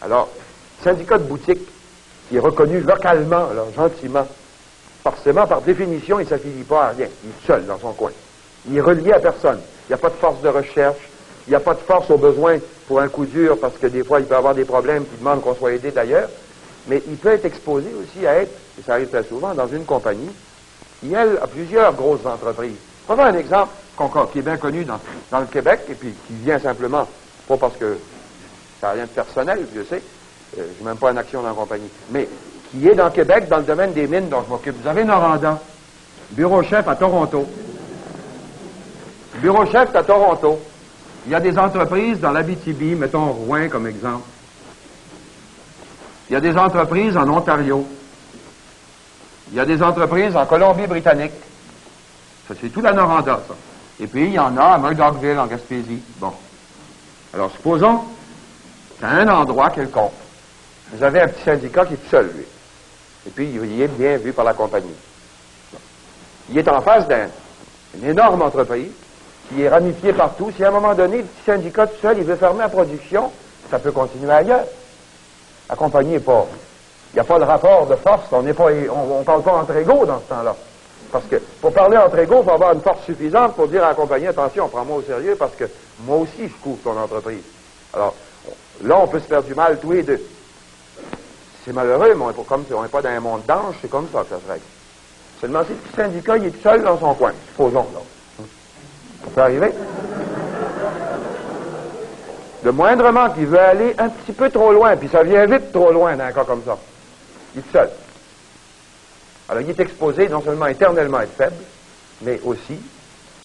Alors, syndicat de boutique, qui est reconnu localement, là, gentiment, forcément, par définition, il ne s'affilie pas à rien. Il est seul dans son coin. Il est relié à personne. Il n'y a pas de force de recherche. Il n'y a pas de force au besoin pour un coup dur, parce que des fois, il peut avoir des problèmes qui demandent qu'on soit aidé d'ailleurs. Mais il peut être exposé aussi à être, et ça arrive très souvent, dans une compagnie qui, elle, a plusieurs grosses entreprises. Prenons un exemple qui est bien connu dans le Québec, et puis qui vient simplement, pas parce que ça n'a rien de personnel, je sais, je n'ai même pas une action dans la compagnie, mais qui est dans le Québec, dans le domaine des mines dont je m'occupe. Vous avez Noranda, bureau chef à Toronto. Bureau chef à Toronto. Il y a des entreprises dans l'Abitibi, mettons Rouen comme exemple. Il y a des entreprises en Ontario. Il y a des entreprises en Colombie-Britannique. Ça, c'est tout la Noranda, ça. Et puis, il y en a à Murdochville, en Gaspésie. Bon. Alors, supposons qu'à un endroit quelconque, vous avez un petit syndicat qui est tout seul, lui. Et puis, il est bien vu par la compagnie. Bon. Il est en face d'une énorme entreprise qui est ramifiée partout. Si à un moment donné, le petit syndicat tout seul, il veut fermer la production, ça peut continuer ailleurs. La compagnie n'est pas... Il n'y a pas de rapport de force, on ne parle pas entre égaux dans ce temps-là. Parce que pour parler entre égaux, il faut avoir une force suffisante pour dire à la compagnie, attention, prends-moi au sérieux parce que moi aussi, je couvre ton entreprise. Alors, là, on peut se faire du mal tous les deux. C'est malheureux, mais comme on n'est pas dans un monde d'ange, c'est comme ça que ça se règle. Seulement, si le petit syndicat, il est tout seul dans son coin, supposons, là. Ça peut arriver. Le moindrement qu'il veut aller un petit peu trop loin, puis ça vient vite trop loin dans un cas comme ça. Il est seul. Alors, il est exposé non seulement éternellement à être faible, mais aussi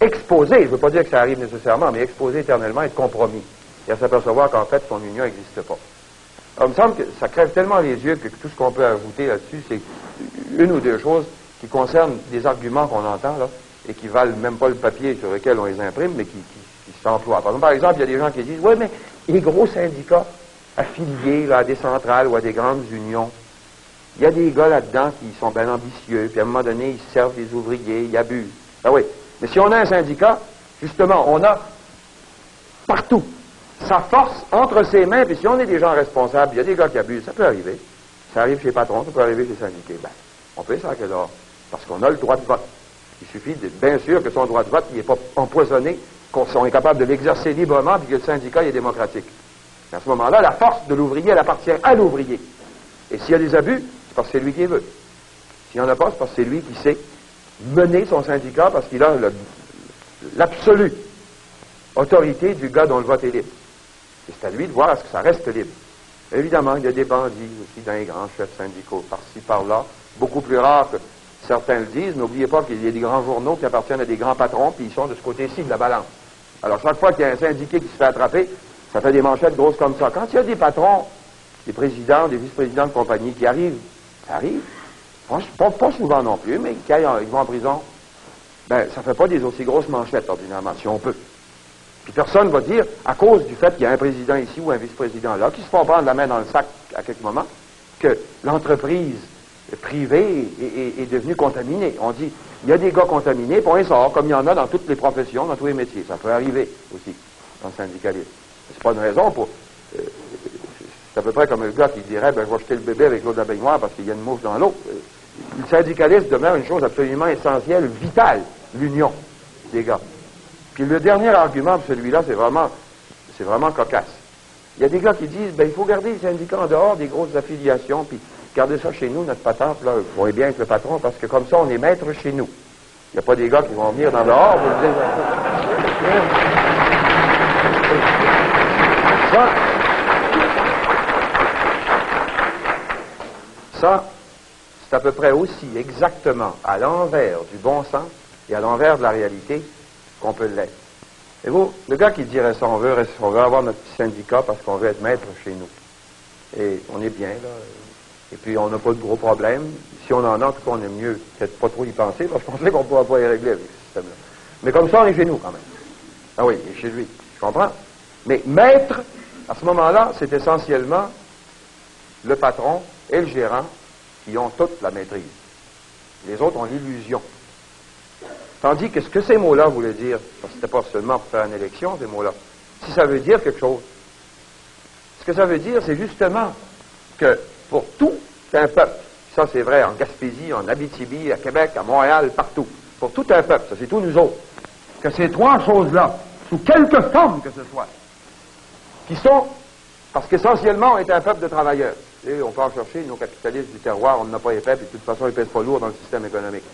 exposé, je ne veux pas dire que ça arrive nécessairement, mais exposé éternellement à être compromis et à s'apercevoir qu'en fait, son union n'existe pas. Alors, il me semble que ça crève tellement les yeux que tout ce qu'on peut ajouter là-dessus, c'est une ou deux choses qui concernent des arguments qu'on entend, là, et qui valent même pas le papier sur lequel on les imprime, mais qui s'emploient. Par exemple, il y a des gens qui disent, oui, mais les gros syndicats affiliés là, à des centrales ou à des grandes unions, il y a des gars là-dedans qui sont bien ambitieux, puis à un moment donné, ils servent des ouvriers, ils abusent. Ah oui, mais si on a un syndicat, justement, on a partout sa force entre ses mains, puis si on est des gens responsables, il y a des gars qui abusent, ça peut arriver. Ça arrive chez les patrons, ça peut arriver chez les syndiqués. Ben, on peut ça dehors, parce qu'on a le droit de vote. Il suffit, bien sûr, que son droit de vote n'est pas empoisonné, qu'on est capable de l'exercer librement, puis que le syndicat est démocratique. À ce moment-là, la force de l'ouvrier, elle appartient à l'ouvrier. Et s'il y a des abus, c'est parce que c'est lui qui veut. S'il n'y en a pas, c'est parce que c'est lui qui sait mener son syndicat, parce qu'il a l'absolue autorité du gars dont le vote est libre. Et c'est à lui de voir à ce que ça reste libre. Évidemment, il y a des bandits aussi dans les grands chefs syndicaux, par-ci, par-là, beaucoup plus rares que certains le disent. N'oubliez pas qu'il y a des grands journaux qui appartiennent à des grands patrons, puis ils sont de ce côté-ci de la balance. Alors, chaque fois qu'il y a un syndiqué qui se fait attraper, ça fait des manchettes grosses comme ça. Quand il y a des patrons, des présidents, des vice-présidents de compagnie qui arrivent, ça arrive, pas souvent non plus, mais ils vont en prison, ben, ça fait pas des aussi grosses manchettes, ordinairement, si on peut. Puis personne va dire, à cause du fait qu'il y a un président ici ou un vice-président là, qui se font prendre la main dans le sac à quelque moment, que l'entreprise privée est devenue contaminée. On dit, il y a des gars contaminés, puis on les sort, comme il y en a dans toutes les professions, dans tous les métiers. Ça peut arriver aussi, dans le syndicalisme. C'est pas une raison pour... c'est à peu près comme le gars qui dirait, ben, je vais jeter le bébé avec l'eau de la baignoire parce qu'il y a une mouche dans l'eau. Le syndicalisme demeure une chose absolument essentielle, vitale, l'union des gars. Puis le dernier argument pour celui-là, c'est vraiment cocasse. Il y a des gars qui disent, ben, il faut garder les syndicats en dehors des grosses affiliations, puis garder ça chez nous, notre patente, là, vous voyez bien avec le patron, parce que comme ça, on est maître chez nous. Il n'y a pas des gars qui vont venir dans dehors, vous dire... Ça, c'est à peu près aussi exactement à l'envers du bon sens et à l'envers de la réalité qu'on peut l'être. Et vous, le gars qui dirait ça, on veut avoir notre petit syndicat parce qu'on veut être maître chez nous. Et on est bien, là. Et puis, on n'a pas de gros problèmes. Si on en a, en tout cas, on aime mieux peut-être pas trop y penser parce qu'on sait qu'on ne pourra pas y régler avec ce système-là. Mais comme ça, on est chez nous, quand même. Ah oui, il est chez lui. Je comprends. Mais maître, à ce moment-là, c'est essentiellement le patron et le gérant qui ont toute la maîtrise. Les autres ont l'illusion. Tandis que ce que ces mots-là voulaient dire, parce que c'était pas seulement pour faire une élection, ces mots-là, si ça veut dire quelque chose, Ce que ça veut dire, c'est justement que pour tout un peuple, ça c'est vrai en Gaspésie, en Abitibi, à Québec, à Montréal, partout, pour tout un peuple, ça c'est tous nous autres, que ces trois choses-là, sous quelque forme que ce soit, qui sont, parce qu'essentiellement on est un peuple de travailleurs, et on peut en chercher, nos capitalistes du terroir, on n'en a pas épais, puis de toute façon ils pèsent pas lourd dans le système économique.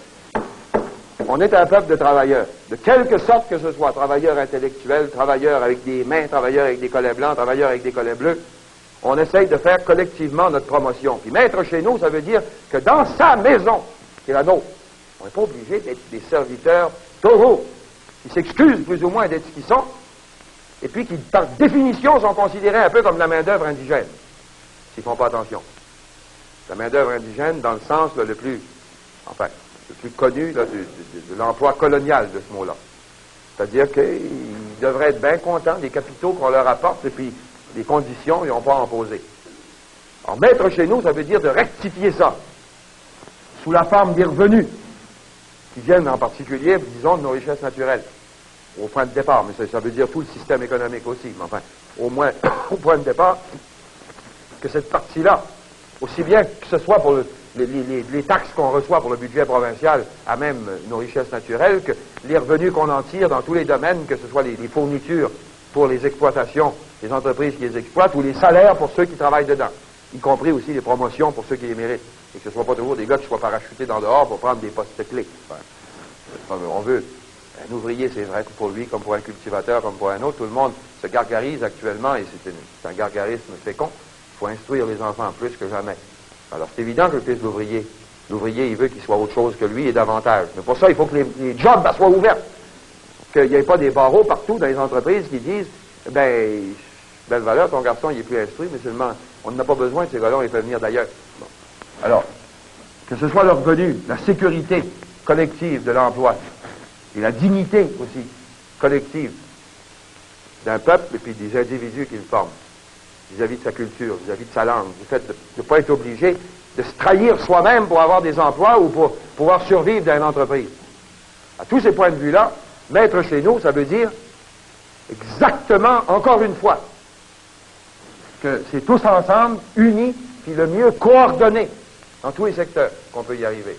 On est un peuple de travailleurs, de quelque sorte que ce soit, travailleurs intellectuels, travailleurs avec des mains, travailleurs avec des collets blancs, travailleurs avec des collets bleus. On essaye de faire collectivement notre promotion. Puis maître chez nous, ça veut dire que dans sa maison, qui est la nôtre, on n'est pas obligé d'être des serviteurs taureaux, qui s'excusent plus ou moins d'être ce qu'ils sont, et puis qui, par définition, sont considérés un peu comme la main-d'œuvre indigène, s'ils ne font pas attention. La main-d'œuvre indigène dans le sens le plus connu là, de l'emploi colonial de ce mot-là. C'est-à-dire qu'ils devraient être bien contents des capitaux qu'on leur apporte, et puis des conditions, ils n'ont pas à en poser. Alors, mettre chez nous, ça veut dire de rectifier ça, sous la forme des revenus, qui viennent en particulier, disons, de nos richesses naturelles, au point de départ, mais ça veut dire tout le système économique aussi, mais enfin, au moins, au point de départ, que cette partie-là, aussi bien que ce soit pour les taxes qu'on reçoit pour le budget provincial, à même nos richesses naturelles, que les revenus qu'on en tire dans tous les domaines, que ce soit les fournitures pour les exploitations, les entreprises qui les exploitent, ou les salaires pour ceux qui travaillent dedans, y compris aussi les promotions pour ceux qui les méritent, et que ce ne soit pas toujours des gars qui soient parachutés dans dehors pour prendre des postes clés. Enfin, on veut un ouvrier, c'est vrai, pour lui, comme pour un cultivateur, comme pour un autre, tout le monde se gargarise actuellement, et c'est un gargarisme fécond. Il faut instruire les enfants plus que jamais. Alors, c'est évident que le fils de l'ouvrier, il veut qu'il soit autre chose que lui et davantage. Mais pour ça, il faut que les jobs soient ouverts. Qu'il n'y ait pas des barreaux partout dans les entreprises qui disent, belle valeur, ton garçon, il est plus instruit, mais seulement, on n'a pas besoin de ces gars-là, ils peuvent venir d'ailleurs. Bon. Alors, que ce soit le revenu, la sécurité collective de l'emploi, et la dignité aussi collective d'un peuple et puis des individus qui le forment, vis-à-vis de sa culture, vis-à-vis de sa langue, du fait de ne pas être obligé de se trahir soi-même pour avoir des emplois ou pour pouvoir survivre dans une entreprise. À tous ces points de vue-là, mettre chez nous, ça veut dire exactement, encore une fois, que c'est tous ensemble, unis, puis le mieux coordonnés dans tous les secteurs qu'on peut y arriver.